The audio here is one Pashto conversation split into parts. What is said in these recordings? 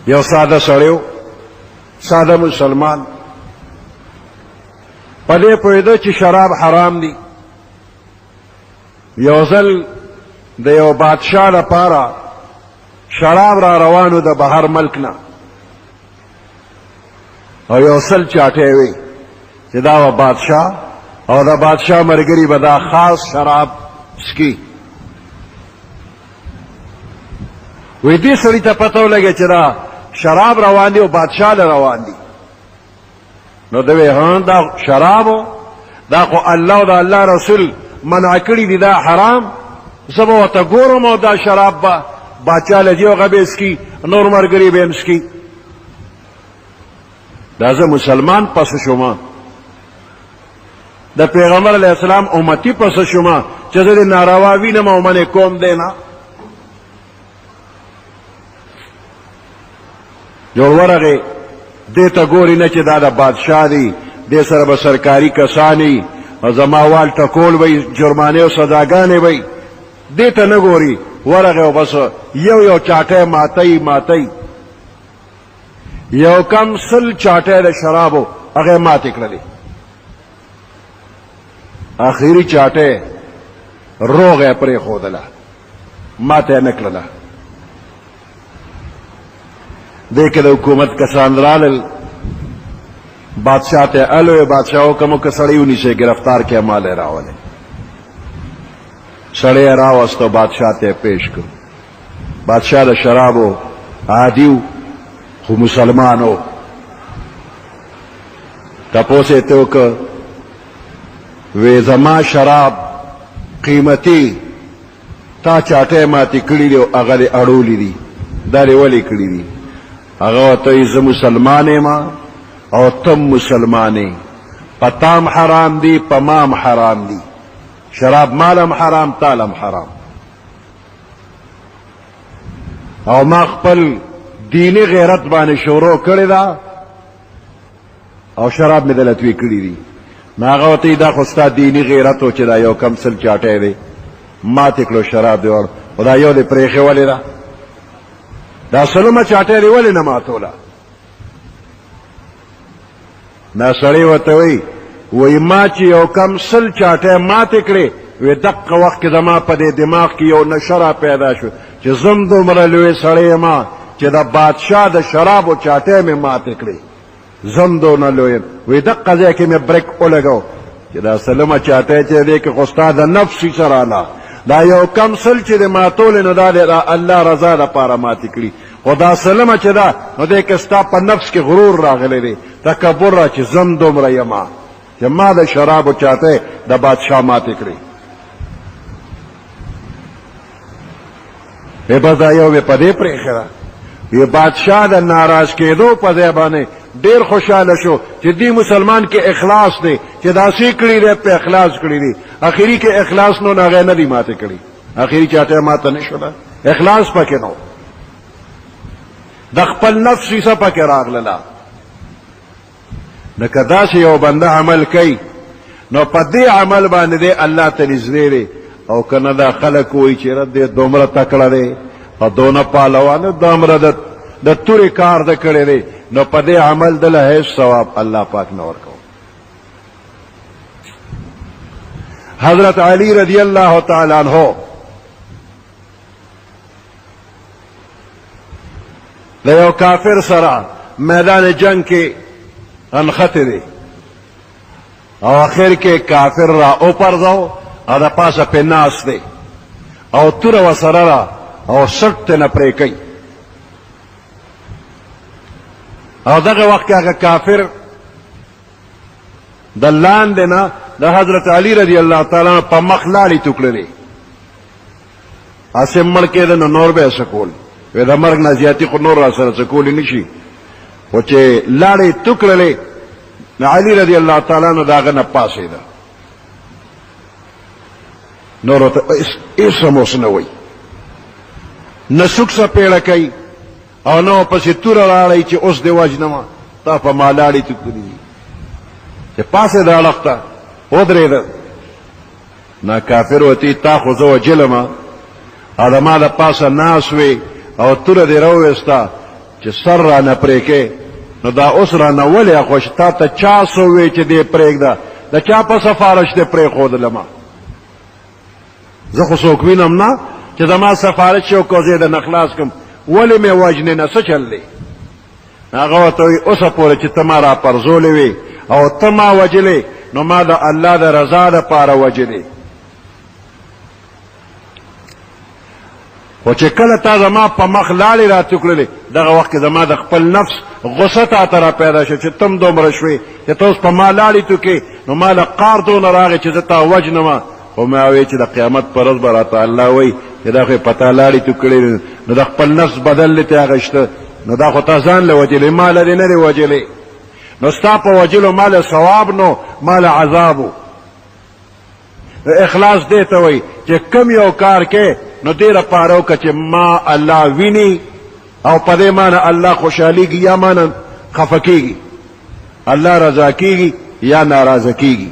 یو ساده سړی ساده مسلمان په دې پوهېده چې شراب حرام دي. یو ځل د یو بادشاه لپاره شراب را روانو د بهر ملک نه، او یو سل چاټې وي چې دا و بادشاه او د بادشاه ملګري به دا خاص شراب څکي. وی دې سړي ته پته ولګې چې دا شراب روان دي او بادشاه له روان دي. نو دوی دا شرابو دا خو الله او د الله رسول منع کړي دي، دا حرام. زه به ورته ګورم او دا شراب به بادشاه له دي هغه به څکي، نور ملګري به هم څکي. دا زه مسلمان پسه شوم، د پیغمبر علیه السلام امتی پسه شوم چې زه د ناروا وینم او منې کوم دی نه. جوړ ورغې دې ته ګوري نه چې دا د بادشاه دی، دې سره به سرکاري کسانی او زما وال ټکول وی، جرمانې او سزاګانې وی، دې ته نه ګوري. ورغې او بس یو چاټی ماتئ یو کم سل چاټی د شرابو هغه ماتې کړلې. آخري چاټی روغ یې پرېښودله، ماته یې نه کړله. دې کې د حکومت کسان رالل، بادشاہ ته الوی بادشاہ حکم وکړ سړی ونیسئ، ګرفتار کړئ، مال یې راولئ. سړی یې راوستو، بادشاہ ته یې پیش کړ. بادشاہ د شرابو عادي و خو مسلمان و. تپوس یې ته وکړ، وی زما شراب قیمتي تا چاټی ماتې کړي دي او هغه دې اړولي دي، دا دې ولې کړي دي؟ هغه ورته وایي زه مسلمان یم او تم مسلمان یې، په تام حرام دي په مام حرام دي، شراب مالم حرام تالم حرام. او ما خپل دینی غیرت باندې شروع کړې ده او شراب مې دله توی کړي دي. نو هغه ورته وایي دا خو ستا دیني غیرت و چې دا یو کم سل چاټی دی ماتې کړو، شراب دې وړ، خو دا یو دې پرېښې ولې ده؟ دا سلمه چاټی دې ولې نه ماتوله؟ دا سړی ورته وایي ما چې یو کم سل چاټی ماتې کړې، وی دقه وخت کې زما په دې دماغ کې یو نشه را پیدا شو چې زم دومره لوی سړی یم چې د بادشاه د شرابو چاټی مې ماتې کړې، زم دونه لوی یم. وی دقه ځای کې مې بریک ولګو چې دا سلمه چاټی چې دی کې خو ستا د نفس سره نه، دا یو کم سل چې د ماتولې نو دا د الله رضا دپاره ماتې کړي، خو دا سلمه چې ده نو دی کې ستا په نفس کې غرور راغلی دی، تکبر را چې زم دومره یمه چې ما د شرابو چاټی د بادشاه ماتې کړي. وی بس دا یو مې په دې پرېښې ده. وی بادشاه د ناراض کېدو په ځای باندې ډېر خوشحاله شو چې دې مسلمان کې اخلاص دی، چې داسې کړي دی په اخلاص کړي دي. اخري کې اخلاص نو هغه نه دي ماتې کړي، اخري چاټی ماته نه شوله، اخلاص پکې نو، د خپل نفس حصه پکې راغلله. لکه داسې یو بنده عمل کوي نو په دې عمل باندې دی الله ته نږدې دی، او که نه دا خلک وایي چې رد دی دومره تکړه دی او دونه پهلوان دومره د تورې کار ده کړی دی، نو په دې عمل دله هیڅ ثواب الله پاک نه ورکوي. حضرت علی رضی اللہ تعالی عنہ د یو کافر سره میدان جنگ کې انخته دی، او آخر کې کافر را اوپرځاو او د پاسه پې ناست دی او توره ورسره ده او سټ ترې نه پرې کوي. او دغه وخت کې هغه کافر د لاندې نه د حضرت علی رضی الله تعالی عنہ په مخ لاړې توکړلې، هسې مړ کېده نو نور به یې څه کول؟ وی د مرګ نه زیاتي خو نور را سره څه کولی نه شي، خو چې لاړې توکړلې نو علي رضی الله تعالی عنہ د هغه نه پاڅېده، نور ورته هېڅ هم اوس نه وایي، نه څوک څه پیړه کوي او نه پسې توره راړئ چې اوس دې وژنمه تا په ما لاړې توکړي دي، چې پاسېده اړخ ته ودرېده. نه کافر ورته تا خو زه وجلمه او د ما د پاسه ناست وې او توره دې راوویسته چې سر را نه پرېږې نو دا اوس را نه ولې خوش تا ته چا سووې چې دې پرېږده د چا په سفارش دې پرېښودلمه زه خو څوک وینم نه چې زما سفارش یو کو زه د نه خلاص کړم ولې مې وژنې نه څه چل دی هغه ورته وایي اوسه پورې چې ته ما را پرځولې وې او ته ما وجلې نو ما د الله د رضا دپاره وجلې خو چې کله تا زما په مخ لاړې را توکړلې دغه وخت کې زما د خپل نفس غصه تا ته را پیدا شوه چې تم دومره شوې چې ته اوس په ما لاړې توکې نو ما له قار دونه راغې چې زه تا وجنمه خو ما وایي چې د قیامت په ورځ به راته الله وایي چې دا خو یې په تا لاړې توکړې نو د خپل نفس بدل دې ته اخېسته نو دا خو تا ځان له وجلې ما له دې نه دې وجلې نو ستا په وجلو ما له ثواب نو ما له عذابو اخلاص دې ته وایي چې کم یو کار کې نو دې لپاره وکړه چې ما الله ویني او په دې معنی الله خوشحالیږي یا معنی خفه کېږي الله رضا کېږي یا ناراضه کېږي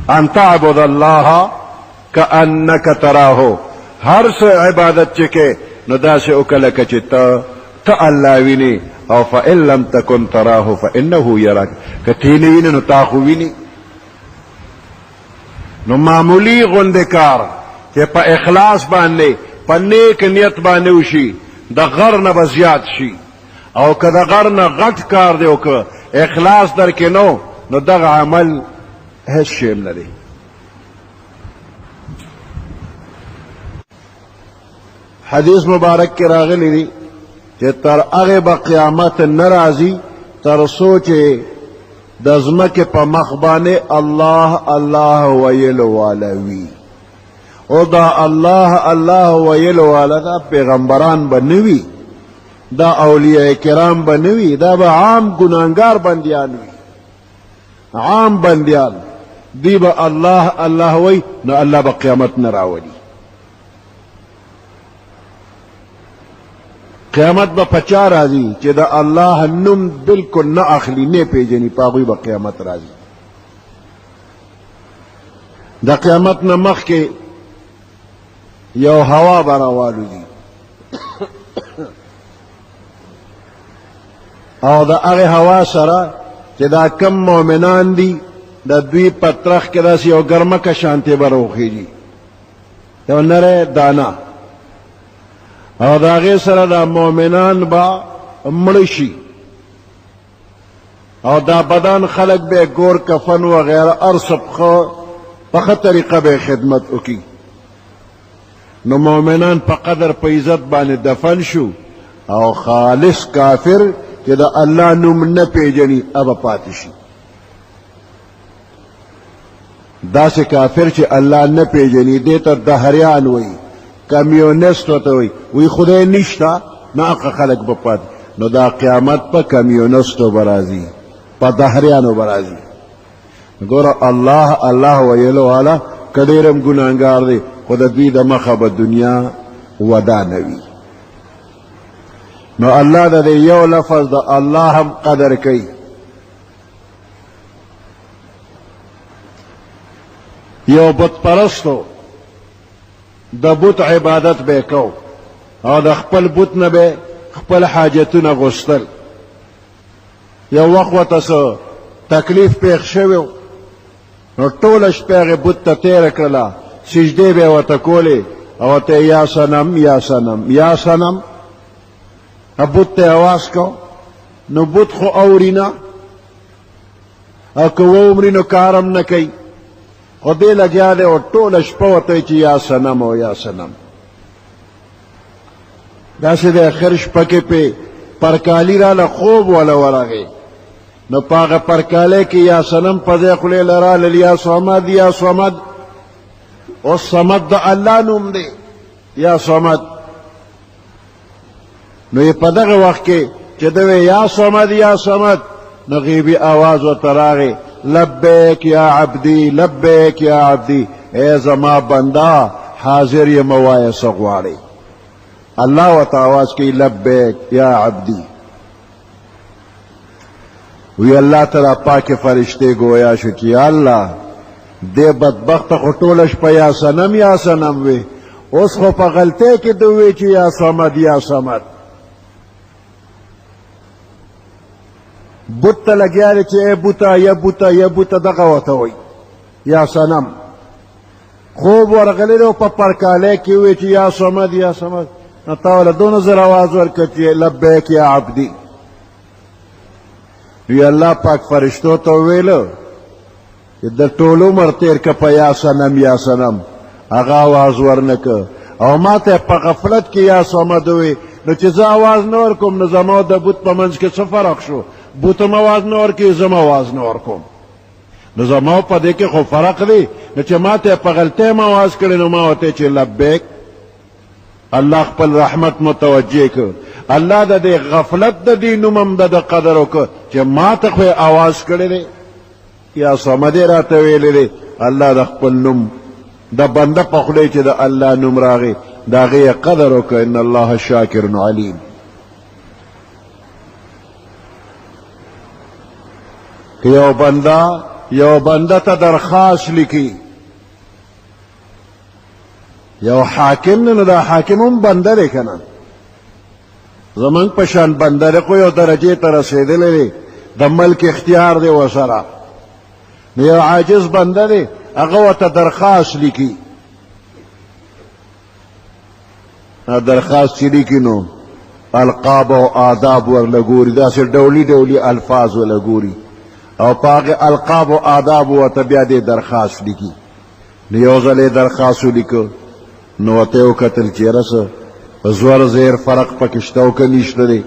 ان تعبد الله کأنک تراه هر څه عبادت چې کې نو داسې وکړه لکه چې ته الله ویني او فإن لم تكن تراه فإنه يراك که ته نه وینې نو تا خو ویني نو معمولی غوندې کار چې په اخلاص باندې په نیک نیت باندې وشي د غر نه به زیات شي او که د غر نه غټ کار دی او که اخلاص در کې نو دغه عمل هیڅ شی نه دی حدیث مبارک کې راغلی دی چې تر هغې به قیامت نه راځي تر څو چې د ځمکې په مخ باندې الله الله ویلو والا وي او دا الله الله ویلو والا دا پیغمبران به نه وي دا اولیاء کرام به نه وي دا به عام ګناهګار بندیان وي عام بندیان دی به الله الله وی نو الله به قیامت نه راولي قیامت به پچا راځي چې د الله نوم بالکل نه اخلي نه پیژني په هغوی به قیامت راځي د قیامت نه مخکې یو هوا به راوالوځي او د هغې هوا سره چې دا کم مؤمنان دي د دوی په ترخ کې داسې یو ګرمکه شانتې به راوخېږي یو نری دانه او د هغې سره دا مؤمنان به مړه شي او دا بدن خلق به ګور کفن وغیره هر څه په ښه طریقه به خدمت وکړي نو مؤمنان په قدر په عزت باندې دفن شو او خالص کافر چې د الله نوم نه پیژني هغه پاتې شي داسې کافر چې الله نه پیژني دې ته دهریان وایي کمیونست ورته وایي خدای نشته نه هغه خلک به پاتې نو دا قیامت په کمیونستو به راځي په دهریانو به راځي ګوره الله الله ویلو والا که ډېر هم ګناهګار دی خو د دوی د مخه به دنیا ودانوي نو الله د دې یو لفظ د الله هم قدر کوي یو بت پرستو د بت عبادت به کو او د خپل بت نه به خپل حاجتونه غوښتل یو وخت ورته څه تکلیف پېښ شوی نو ټوله شپه هغې بت ته تېره کړله سجدې به یې ورته کولې او ورته یا صنم یا صنم یا صنم بت ته اواز کو نو بت خو اوري نه او که واومري نو کار هم نه کوي خو دې لګیا دی او ټوله شپه ورته وایي چې یا صنم او یا صنم داسې د اخر شپه کې پې پرکالي راله خوب والا ورغې نو په هغه پرکالی کې یا صنم په ځای خولې له رالل یا صمد یا صمد اوس صمد د الله نوم دی یا صمد نو یې په دغه وخت کې چې ده وی یا صمد یا صمد نو غیبي آواز ورته راغی لبیک یا عبدی لبیک یا عبدی ای زما بنده حاضر یم ووایه څه غواړې الله ورته آواز کوي لبیک یا عبدی وی الله تعالی پاک فرشتے گویا شو کہ یا اللہ دے بدبخت خو ټوله شپه یا صنم وی اوس خو په غلطۍ کې ده وی چې یا صمد یا صمد بت ته لګیا دی چې ای بوته یا بوته یا بوته دغه ورته وایي یا صنم. خوب ورغلی دی او په پړکالی کې ووایي چې یا صمد یا صمد. نو تا وله دونه زر آواز ورکړه چې لبیک یا عبدي. وی الله پاک فرشتو ته وویله چې د ټول عمر تېر که په یا صنم یا صنم، هغه آواز ورنکه او ما ته په غفلت کې یا صمد ووی، نو چې زه آواز نه ورکوم نو زما او د بوت په منځ کې څه فرق شو؟ بوت هم آواز نه ورکوي، زه هم آواز نه ورکوم. نو زما په دې کې خو فرق دی. نو چې ما ته په غلطۍ هم آواز کړی نو ما ورته چې لبیک. الله خپل رحمت متوجه کړ. الله د دې غفلت د دې نوم هم د قدر وکړ چې ما ته خو آواز کړی دی یا صمد یې راته ویلی دی. الله د خپل نوم د بنده په خولې چې د الله نوم راغی د هغې یې قدر وکړ. ان الله شاکر علیم. که یو بنده ته درخواست لیکي، یو حاکم نه، نو دا حاکم هم بنده دی که نه؟ زمونږ په شان بنده دی، خو یو درجې ته رسېدلی دی، د ملک اختیار دی ورسره. نو یو عاجز بنده دی، هغه ورته درخواست لیکي. درخواست چې لیکي نو القاب او آداب ورله ګوري، داسې ډولي ډولي الفاظ ورله ګوري او په هغې القاب او آداب ورته بیا دې درخواست لیکي. نو یو ځل یې درخواست ولیکه نو ورته یې وکتل چې یاره څه زور زیر فرق پکې شته او که نشته دی،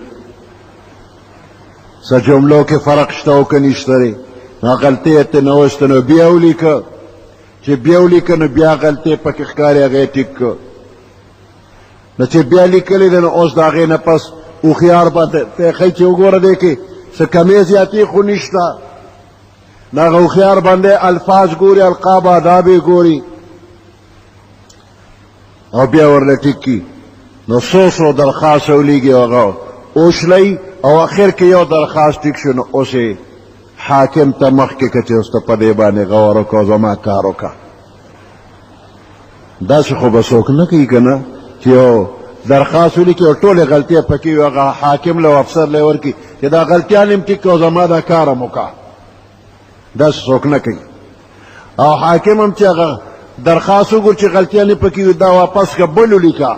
څه جملو کې فرق شته او که نشته دی. نو غلطۍ یې ترې نه وسته، نو بیا ولیکه. چې بیا ولیکه نو بیا غلطۍ پکې ښکاري، هغه یې ټیک کړه. نو چې بیا لیکلی دی نو اوس د هغې نه پس هوښیار باندې ته ښایي چې وګوره دی کې څه کمې زیاتې خو نشته. نو هغه هوښیار باندې الفاظ ګوري، القاب آداب یې ګوري او بیا ورله ټیک کي. نو څو درخواست ولیږي هغه اوشلی او اخر کې یو درخواست ټیک شو. نو اوس یې حاکم ته مخکې که چې اوس ته په دې باندې غور وکړه او زما کار وکړه. داسې خو به څوک نه کوي که نه چې یو درخواست ولیکي او ټولې غلطۍ پکې وي، هغه حاکم له افسر له ورکړي چې دا غلطیان هم ټیک کړه او زما دا کار هم وکړه. داسې څوک نه کوي. او حاکم هم چې هغه درخواست وګور چې غلطیان یې پکې وي دا واپس که بل ولیکه.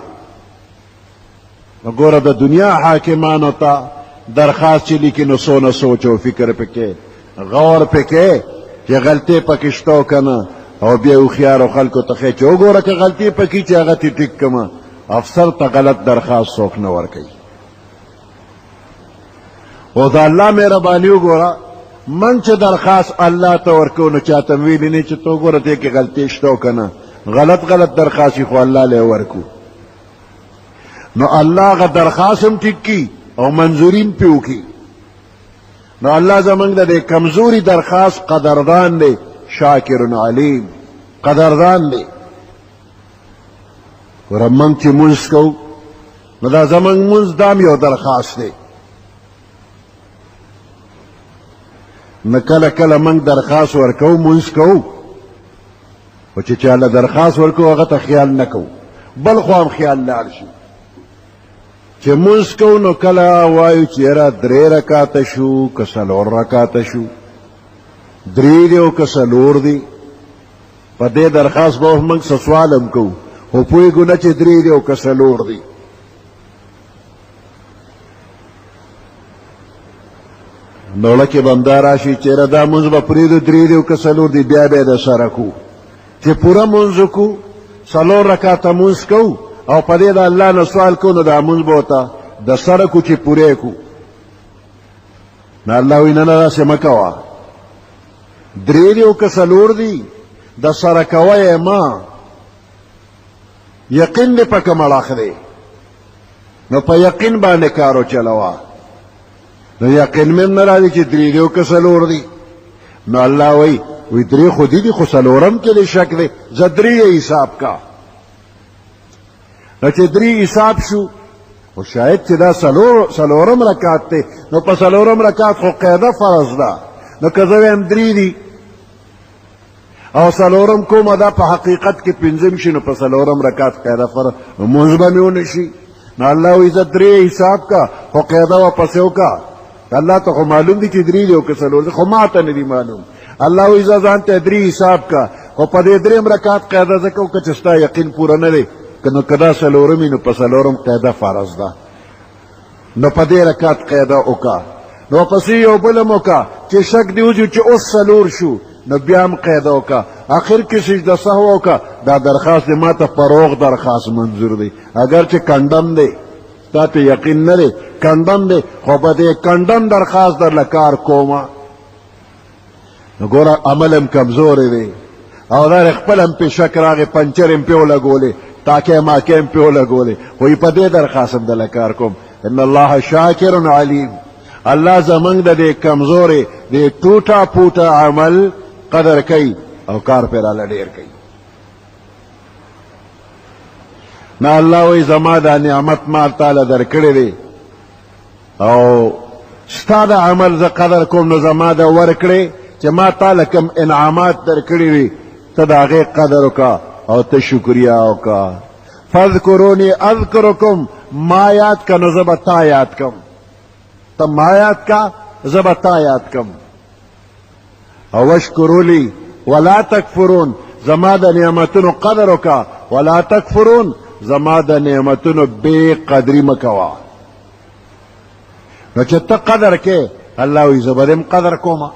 نو ګوره د دنیا حاکمانو ته درخواست چې لیکي نو څونه سوچ او فکر پکې غور پکې چې غلطۍ پکې شته او که نه، او بیا هوښیارو خلکو ته ښیي چې وګوره که غلطي پکې چې هغه تې ټیک کړمه. افسر ته غلط درخواست څوک نه ورکوي. او د الله مهرباني وګوره، من چې درخواست الله ته ورکو نو چاته ویلي نه چې ته وګوره دې کې غلطي شته او که نه، غلط درخواست خو الله له ورکو. نو الله هغه درخواست هم ټیک کي او منظوري هم پې وکړي. نو الله زمونږ د دې کمزوري درخواست قدردان دی، شاکر علیم قدردان دی. ګوره موږ چې مونځ کوو نو دا زمونږ مونځ دا هم یو درخواست دی. نه کله کله موږ درخواست ورکوو مونځ کوو، خو چې چاله درخواست ورکوو هغه ته خیال نه کوو، بل خوا هم خیال لاړ شي. چې مونځ کوو نو کله وایو چې یاره 3 رکاته شو که 4 رکاته شو، 3 دی او که 4 دی. په دې درخواست به موږ څه سوال هم کوو، خو پوهېږو نه چې 3 دی او که 4 دی. نو لکې به همدا راشي چې یاره دا مونځ به پرېږدو 3 دی او که 4 دی، بیا به یې د سره کوو. چې پوره مونځ وکړو 4 رکاته مونځ کوو او په دې د الله نه سوال کوو نو دا مونځ به ورته د سره کو چې پوره یې کو. نو الله وایي نه نه داسې مه کوه، 3 دی او که 4 دی د سره کوه یې ما، یقین دې په کوم اړخ دی. نو په یقین باندې کار وچلوه. نو یقین مې نه راځي چې 3 دی او که 4 دی. نو الله وایي 3 خو دي خو 4 کې دې شک دی، زه 3 یې حساب کا. نو چې 3 حساب شو او شاید چې دا 4 رکعت دی، نو په 4 رکعت خو قاعده فرض ده. نو که زه وایم 3 دی او 4 کومه دا په حقیقت کې 5 شي، نو په 4 رکعت قاعده فرض، نو مونځ به مې ونه شي. نو الله وایي زه 3 حساب کا خو قاعده واپسې وکړه الله ته خو معلوم دي چې درې دی او که څلور دی، خو ما ته نه دي معلوم. الله وایي زه ځان ته درې حساب کا، خو په دې درېم رکعت قاعده ځکه وکړه چې ستا یقین پوره نه دی، که نو که دا څلورم وي نو په څلورم قاعده فرض ده، نو په دې رکعت قاعده وکړه. نو پسې یو بل هم وکړه چې شک دې وجود چې اوس څلور شو، نو بیا هم قاعده وکړه. آخر کې سجده سهو وکړه. دا درخواست ما ته فروغ درخواست منظور دی، اگر چې کنډم دی تا ته یقین نه دی، کنډم دی، خو په دې کنډم درخواست درله کار کومه. نو ګوره عمل هم کمزوری دی، او دا خپل هم پې شک راغی، پنچر هم پې ولګولې، ټاکې ماکې هم پې ولګولې، خو په دې درخواست هم دله کار کوم. ان الله شاکر علیم. الله زمونږ د دې کمزورې د ټوټه پوټه عمل قدر کوي او کار پې راله ډېر کوي. نه الله وایي زما دا نعمت ما تاله درکړی دی او ستا د عمل زه قدر کوم، نو زما د ورکړې چې ما تاله کوم انعامات درکړي وي ته د هغې قدر وکړه او ته شکریا وکړه. فاذکروني اذکرکم، ما یاد که نو زه به تا یاد کم، ته ما یاد کا زه به تا یاد کم. او واشکروا لی ولا تکفرون، زما د نعمتونو قدر وکړه، ولا تکفرون، زما د نعمتونو بې قدري مه کوه. نو چې ته قدر کې الله وایي زه به دې قدر کومه.